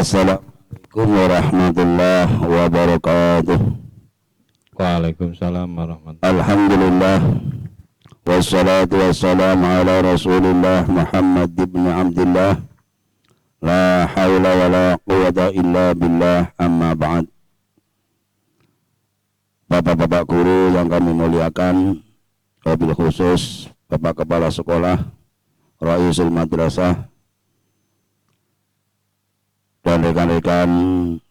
Assalamualaikum warahmatullahi wabarakatuh. Waalaikumsalam warahmatullahi. Alhamdulillah wassalatu wassalamu ala Rasulillah Muhammad ibn Abdullah. La haula wa la quwata illa billah, amma ba'd. Bapak-bapak guru yang kami muliakan, wabil khusus Bapak Kepala Sekolah, Raisul Madrasah, dan rekan-rekan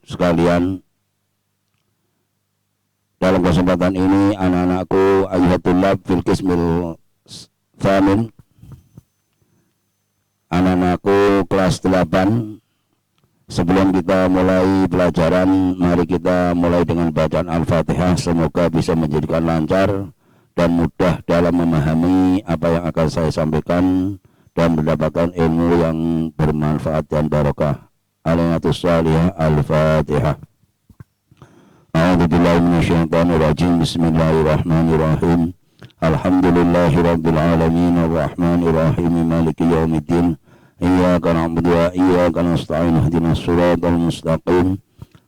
sekalian, dalam kesempatan ini anak-anakku ayyuhatullah fil qismil tsamin, anak-anakku kelas 8, sebelum kita mulai pelajaran, mari kita mulai dengan bacaan Al-Fatihah. Semoga bisa menjadikan lancar dan mudah dalam memahami apa yang akan saya sampaikan dan mendapatkan ilmu yang bermanfaat dan barokah. Alaiyatus salihah. Al-Fatihah. A'udzubillahi minasyaitonirrajim. Bismillahirrahmanirrahim. Alhamdulillahi rabbil alamin arrahmanir rahim maliki yaumiddin. Iyyaka na'budu wa iyyaka nasta'in. Ihdinas siratal mustaqim.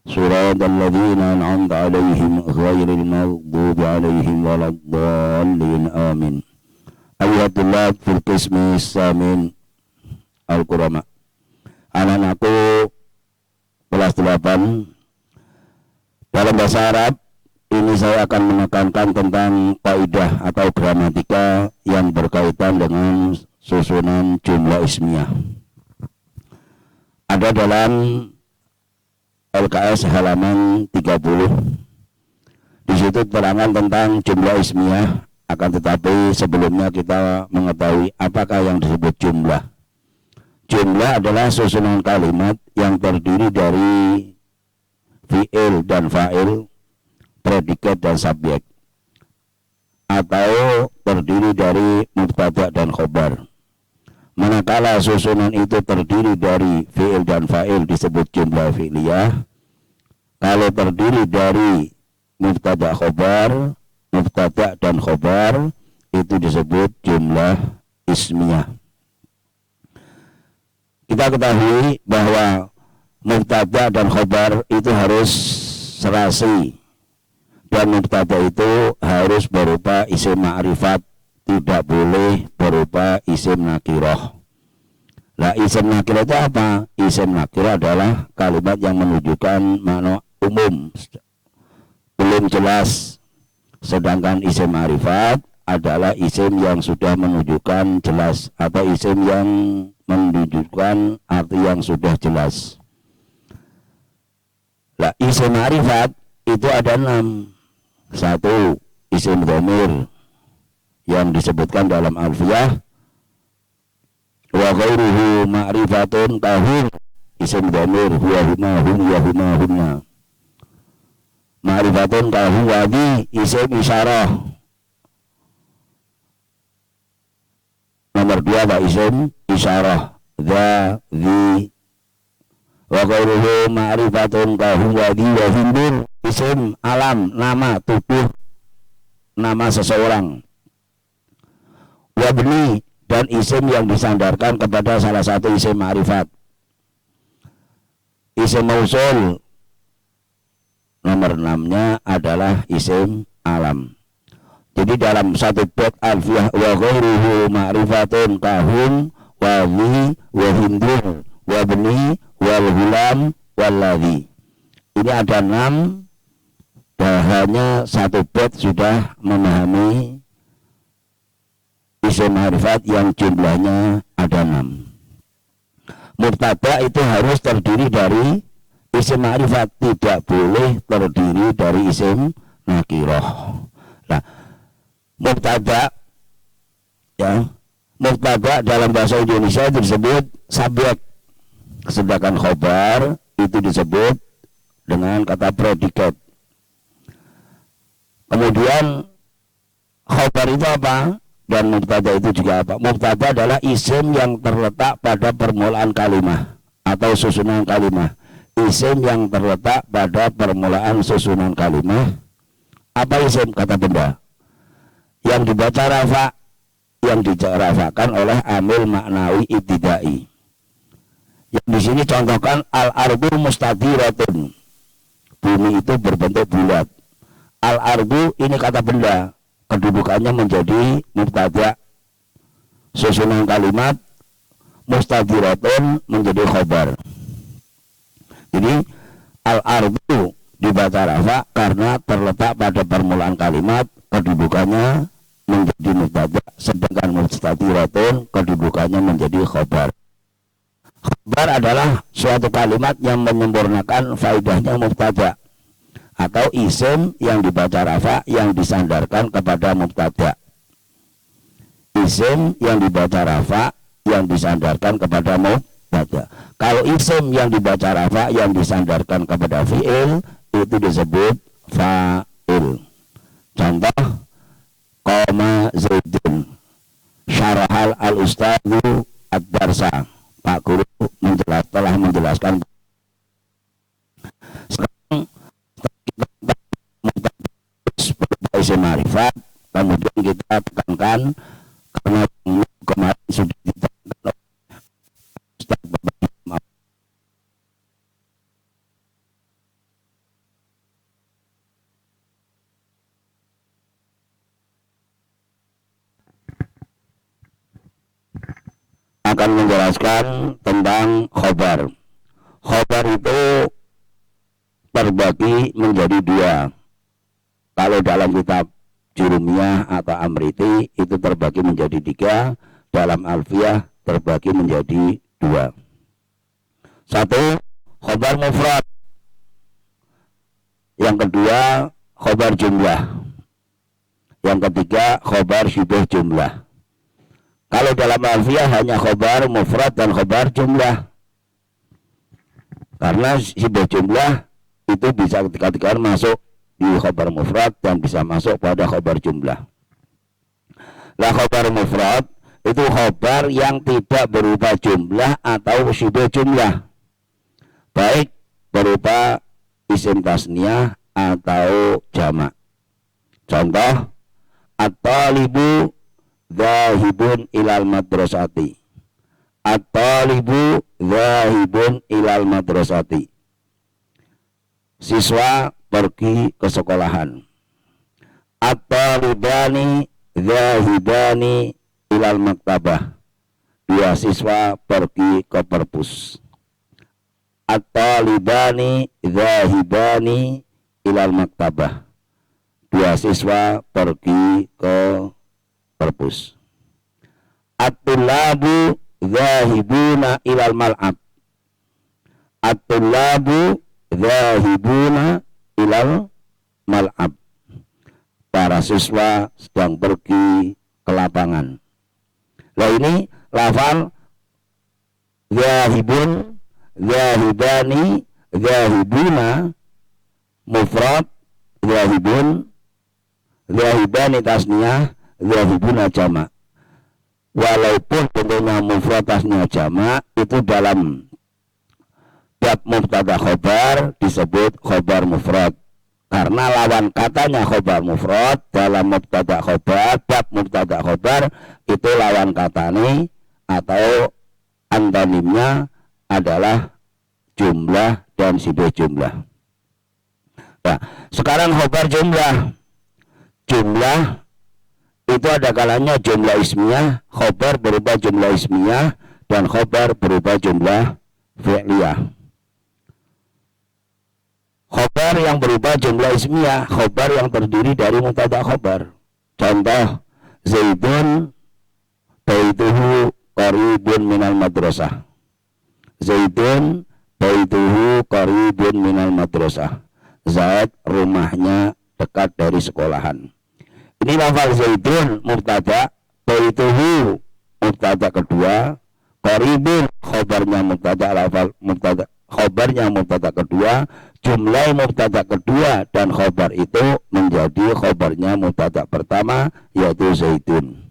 Siratal ladzina an'amta 'alaihim ghairil maghdubi 'alaihim waladdallin. Amin. Ayyatullah fil qismi samin al-qurama. Anak-anakku kelas 8, dalam bahasa Arab ini saya akan menekankan tentang kaidah atau gramatika yang berkaitan dengan susunan jumlah ismiyah. Ada dalam LKS halaman 30. Di situ terangkan tentang jumlah ismiyah, akan tetapi sebelumnya kita mengetahui apakah yang disebut jumlah. Jumlah adalah susunan kalimat yang terdiri dari fi'il dan fa'il, predikat dan subjek, atau terdiri dari mubtada dan khobar. Manakala susunan itu terdiri dari fi'il dan fa'il disebut jumlah fi'liyah. Kalau terdiri dari mubtada khobar, mubtada dan khobar, itu disebut jumlah ismiyah. Kita ketahui bahwa mubtada dan khobar itu harus serasi, dan mubtada itu harus berupa isim ma'rifat, tidak boleh berupa isim nakirah. Nah, isim nakirah itu apa? Isim nakirah adalah kalimat yang menunjukkan makna umum, belum jelas. Sedangkan isim ma'rifat adalah isim yang sudah menunjukkan jelas, atau isim yang menunjukkan arti yang sudah jelas. Nah, isim ma'rifat itu ada 6. 1. Isim dhamir yang disebutkan dalam alfiyah, wa ghairuhu ma'rifatun kahum. Isim dhamir huwa huma hum ya huma humna. Ma'rifatun kahum wadi isim isyarah. Nomor 2 adalah isim isyarah, dha, dhi. Wa ghairuhu ma'rifatun kahum wadi wa hindur, isim alam, nama, tubuh, nama seseorang. Wabni, dan isim yang disandarkan kepada salah satu isim ma'rifat. Isim mausul, nomor 6-nya adalah isim alam. Jadi dalam satu bait alfiyah, wa ghairuhu ma'rifatun kahum wa dhi wa hindur wa bni wal hulam wal ladhi. Ini ada 6, dan hanya satu bait sudah memahami isim ma'rifat yang jumlahnya ada 6. Mubtada itu harus terdiri dari isim ma'rifat, tidak boleh terdiri dari isim nakirah. Nah, mubtada, ya, mubtada dalam bahasa Indonesia itu disebut subjek, sedangkan khobar itu disebut dengan kata predikat. Kemudian khobar itu apa? Dan mubtada itu juga apa? Mubtada adalah isim yang terletak pada permulaan kalimat atau susunan kalimat. Isim yang terletak pada permulaan susunan kalimat. Apa isim? Kata benda yang dibaca rafa, yang dirafakan oleh amil maknawi ibtidai. Yang di sini contohkan al-ardu mustadiratun. Bumi itu berbentuk bulat. Al-ardu ini kata benda, kedudukannya menjadi mubtada. Susunan kalimat mustadiratun menjadi khobar. Jadi al-ardu dibaca rafa karena terletak pada permulaan kalimat, kedudukannya menjadi mubtada, sedangkan mustadiratun kedudukannya menjadi khobar. Khobar adalah suatu kalimat yang menyempurnakan faedahnya mubtada atau isim yang dibaca rafa yang disandarkan kepada mubtada. Isim yang dibaca rafa yang disandarkan kepada mubtada. Kalau isim yang dibaca rafa yang disandarkan kepada fi'il itu disebut fa'il. Contoh, qama zaidun syarahal al-ustadzu ad-darsa. Pak Guru telah menjelaskan. Sekarang kita isim ma'rifat, kemudian kita tekankan karena kemarin sudah ditekankan Ustaz akan menjelaskan tentang khobar. Khobar itu terbagi menjadi dua. Kalau dalam kitab Jurumiyah atau Amriti itu terbagi menjadi tiga. Dalam Alfiyah terbagi menjadi dua. Satu, khobar mufrad. Yang kedua, khobar jumlah. Yang ketiga, khobar syibah jumlah. Kalau dalam alfiyah hanya khobar mufrad dan khobar jumlah. Karena syibah jumlah itu bisa ketika masuk di khobar mufrad dan bisa masuk pada khobar jumlah. Lah khobar mufrad itu khobar yang tidak berupa jumlah atau syibah jumlah, baik berupa isim tasniyah atau jamak. Contoh, at-talibu zahibun ilal madrasati. At-talibu zahibun ilal madrasati. Siswa pergi ke sekolahan. At-talibani zahibani ilal maktabah. Dua siswa pergi ke perpus. At-talibani zahibani ilal maktabah. Dua siswa pergi ke perpus. At-tullabu zahibuna ilal mal'ab. At-tullabu zahibuna ilal mal'ab. Para siswa sedang pergi ke lapangan. Nah ini lafal zahibun, zahibani, zahibuna mufrad, zahibun, zahibani tasniyah, zahibuna jamak. Walaupun bentuknya mufrad tasniyah jamak, itu dalam bab mubtada khobar disebut khobar mufrad. Karena lawan katanya khobar mufrad dalam mubtada khobar, bab mubtada khobar itu lawan katanya atau antonimnya adalah jumlah dan sibah jumlah. Nah, sekarang khobar jumlah. Jumlah itu ada kalanya jumlah ismiyah, khobar berupa jumlah ismiyah dan khobar berupa jumlah fi'liyah. Khobar yang berupa jumlah ismiyah, khobar yang terdiri dari mubtada khobar. Contoh, Zaidun baituhu qaribun minal madrasah. Zaidun baituhu qaribun minal madrasah. Zaid rumahnya dekat dari sekolahan. Ini lafal Zaidun mubtada, baituhu mubtada kedua, qaribun khobarnya mubtada, lafal mubtada khobarnya mubtada kedua, jumlah mubtada kedua dan khobar itu menjadi khobarnya mubtada pertama yaitu Zaidun.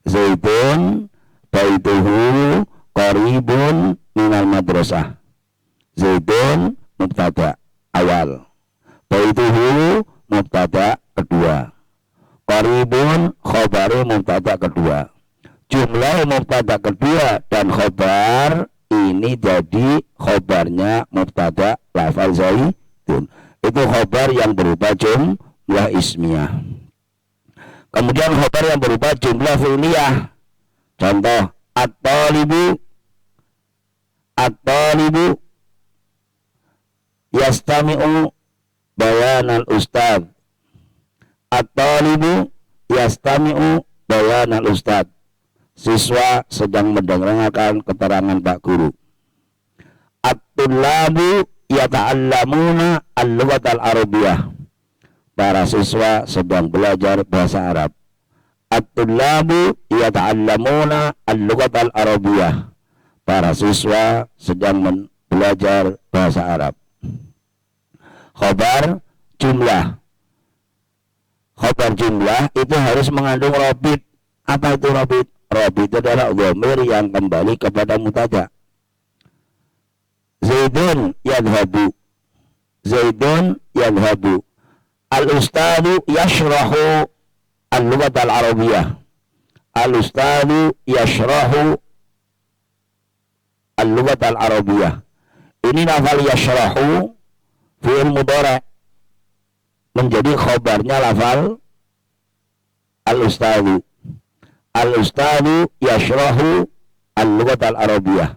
Zaidun baituhu qaribun minal madrasah. Zaidun mubtada awal, baituhu mubtada kedua, qaribun khobar mubtada kedua. Jumlah mubtada kedua dan khobar ini jadi khobarnya mubtada lafal zaidun. Itu khobar yang berupa jumlah ismiyah. Kemudian khobar yang berupa jumlah fi'liyah. Contoh, at-talibu yastami'u bayanal ustad. At-talibu yastami'u bayanal ustad. Siswa sedang mendengarkan keterangan Pak Guru. At-tullabu yata'allamuna al-lughat al-arabiyah. Para siswa sedang belajar bahasa Arab. At-tullabu yata'allamuna al-lughat al-arabiyah. Para siswa sedang belajar bahasa Arab. Khobar jumlah. Khobar jumlah itu harus mengandung robit. Apa itu robit? Robit itu adalah dhamir yang kembali kepada mubtada. Zaidun yadhabu. Zaidun yadhabu. Al-ustadu yashrahu al-lughat al-arabiyah. Al-ustadu yashrahu al-lughat al-arabiyah. Ini lafal yashrahu fi'il mudhari' menjadi khobarnya lafal al-ustadu. Al-ustadu yashrahu al-lughat al-arabiyah.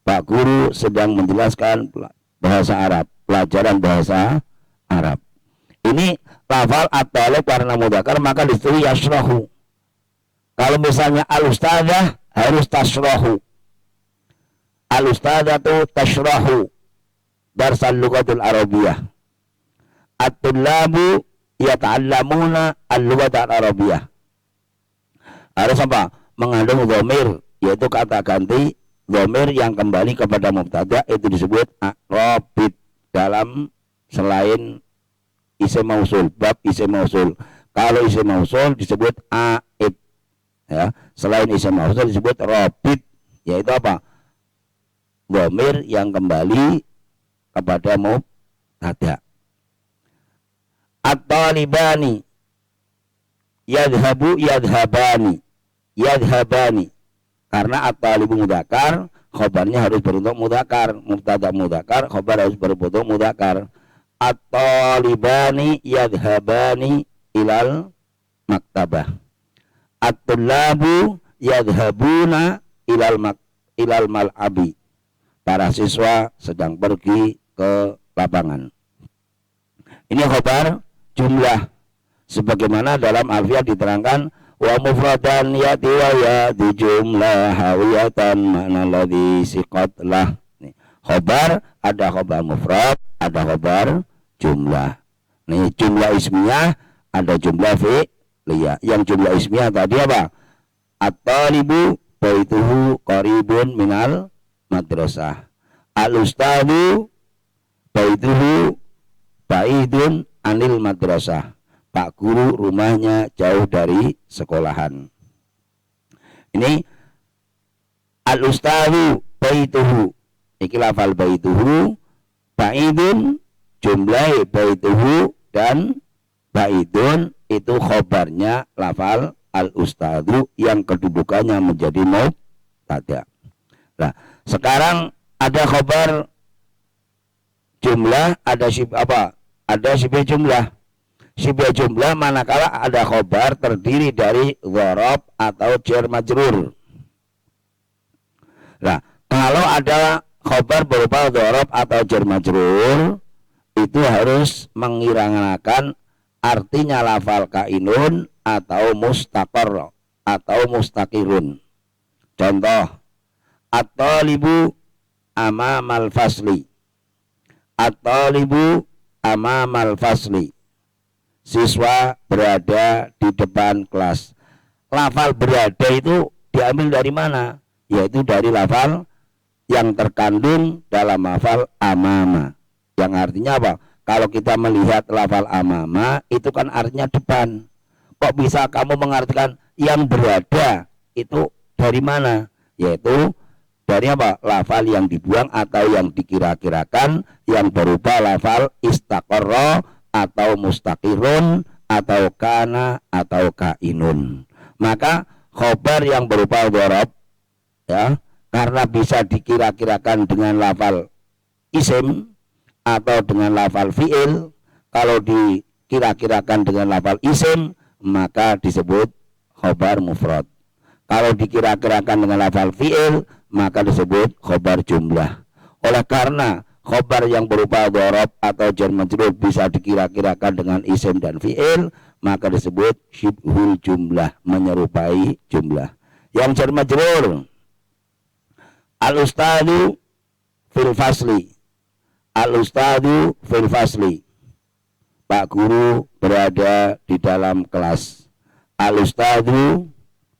Pak Guru sedang menjelaskan bahasa Arab, pelajaran bahasa Arab. Ini lafal at-talib karena mudzakkar maka ditulis yashrahu. Kalau misalnya al-ustadzah harus tashrahu. Al-ustadzatu tashrahu darsal lughatul arabiyah. At-tullabu yata'allamuna al-lughat al-arabiyah. Harus apa? Mengandung dhamir, yaitu kata ganti dhamir yang kembali kepada mubtada, itu disebut robit dalam selain isim mausul, bab isim mausul. Kalau isim mausul disebut aid, ya. Selain isim mausul disebut robit, yaitu apa? Dhamir yang kembali kepada mubtada. At-talibani yadhabu yadhabani. Yadhabani, karena at-talibu mudzakkar, khobarnya harus berbentuk mudzakkar. Mubtada mudzakkar, khobar harus berbentuk mudzakkar. At-talibani yadhabani ilal maktabah. At-tullabu yadhabuna ilal mal'abi. Para siswa sedang pergi ke lapangan. Ini khobar jumlah sebagaimana dalam alfiah diterangkan wa mufradan yati wa yati jumlah hawiyatan makna ladhi siqat lah. Khobar ada khobar mufrad, ada khobar jumlah. Nih jumlah ismiyah, ada jumlah fi'liyah. Yang jumlah ismiyah tadi apa? At-talibu baituhu qaribun minal madrasah. Al-ustadu baituhu baidun anil madrasah. Pak Guru rumahnya jauh dari sekolahan. Ini al-ustadu baituhu. Iki lafal baituhu, baidun jumlah baituhu, dan baidun itu khobarnya lafal al-ustadu yang kedudukannya menjadi mubtada. Nah, sekarang ada khobar jumlah, ada apa? Ada sifat jumlah. Sifat jumlah manakala ada khobar terdiri dari dzaraf atau jar majrur. Nah, kalau ada khobar berupa dzaraf atau jar majrur, itu harus mengiranakan artinya lafal kainun atau mustaqar atau mustaqirun. Contoh, at-talibu amamal fasli. At-talibu amamal fasli. Siswa berada di depan kelas. Lafal berada itu diambil dari mana? Yaitu dari lafal yang terkandung dalam lafal amama. Yang artinya apa? Kalau kita melihat lafal amama itu kan artinya depan. Kok bisa kamu mengartikan yang berada itu dari mana? Yaitu dari apa? Lafal yang dibuang atau yang dikira-kirakan yang berupa lafal istaqarra atau mustaqirun atau kana atau kainun. Maka khobar yang berupa dzaraf, ya, karena bisa dikira-kirakan dengan lafal isim atau dengan lafal fi'il. Kalau dikira-kirakan dengan lafal isim maka disebut khobar mufrad. Kalau dikira-kirakan dengan lafal fi'il maka disebut khobar jumlah. Oleh karena khobar yang berupa dhorob atau jar majrur bisa dikira-kirakan dengan isim dan fi'il, maka disebut syibhul jumlah, menyerupai jumlah. Yang jar majrur, al-ustadu fil fasli. Al-ustadu fil fasli. Pak guru berada di dalam kelas. Al-ustadu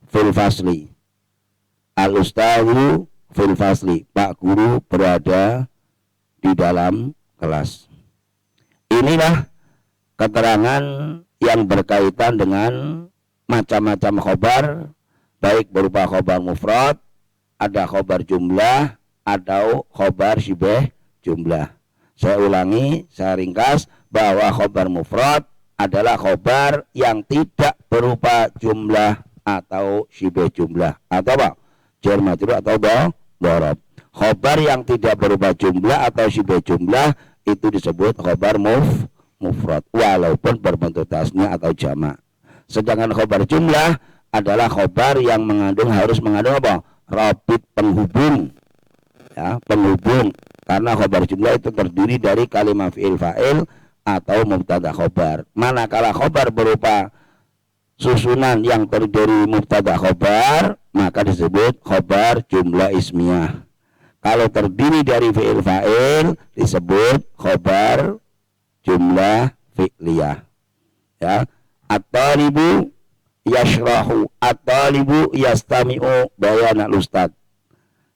fil fasli. Al-ustadu fil fasli. Pak guru berada di dalam kelas. Inilah keterangan yang berkaitan dengan macam-macam khobar, baik berupa khobar mufrad, ada khobar jumlah, atau khobar syibeh jumlah. Saya ulangi, saya ringkas bahwa khobar mufrad adalah khobar yang tidak berupa jumlah atau syibeh jumlah, atau apa? Jar majrur atau dhorob. Khobar yang tidak berupa jumlah atau syibeh jumlah itu disebut khobar mufrad walaupun berbentuk tasnya atau jamak. Sedangkan khobar jumlah adalah khobar yang harus mengandung apa? Rabit, penghubung. Ya, penghubung. Karena khobar jumlah itu terdiri dari kalimat fi'il fa'il atau mubtada khobar. Manakala khobar berupa susunan yang terdiri dari mubtada khobar maka disebut khobar jumlah ismiyah. Kalau terdiri dari fi'il fa'il disebut khobar jumlah fi'liyah. Ya, at-talibu yashrahu, at-talibu yastami'u bayan al-ustad.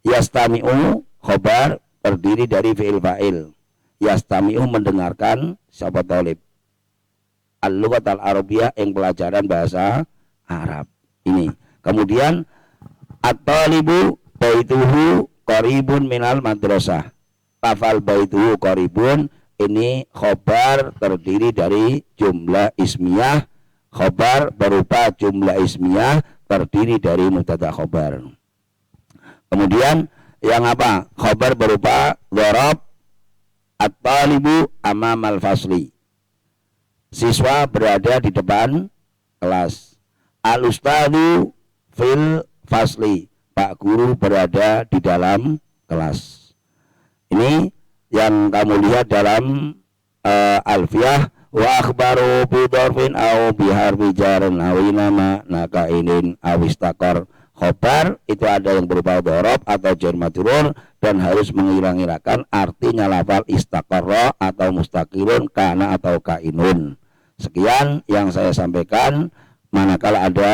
Yastami'u khobar terdiri dari fi'il fa'il. Yastami'u mendengarkan siapa talib. Al-lughat al-arabiyah yang pelajaran bahasa Arab. Ini. Kemudian at-talibu baituhu qaribun minal madrasah. Lafal baituhu qaribun ini khobar terdiri dari jumlah ismiyah. Khobar berupa jumlah ismiyah terdiri dari mubtada khobar. Kemudian yang apa? Khobar berupa dhorob, at-talibu amamal fasli. Siswa berada di depan kelas. Al-ustadu fil fasli. Pak guru berada di dalam kelas. Ini yang kamu lihat dalam alfiyah. Wa akhbaru bidorfin au biharbi jarin awinama nakainin awistakor. Khobar itu ada yang berupa dhorob atau jar majrur dan harus mengira-ngirakan artinya lafal istaqarra atau mustaqilun, kana atau kainun. Sekian yang saya sampaikan. Manakala ada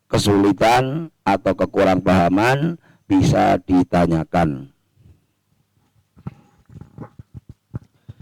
kesulitan atau kekurang pahaman bisa ditanyakan.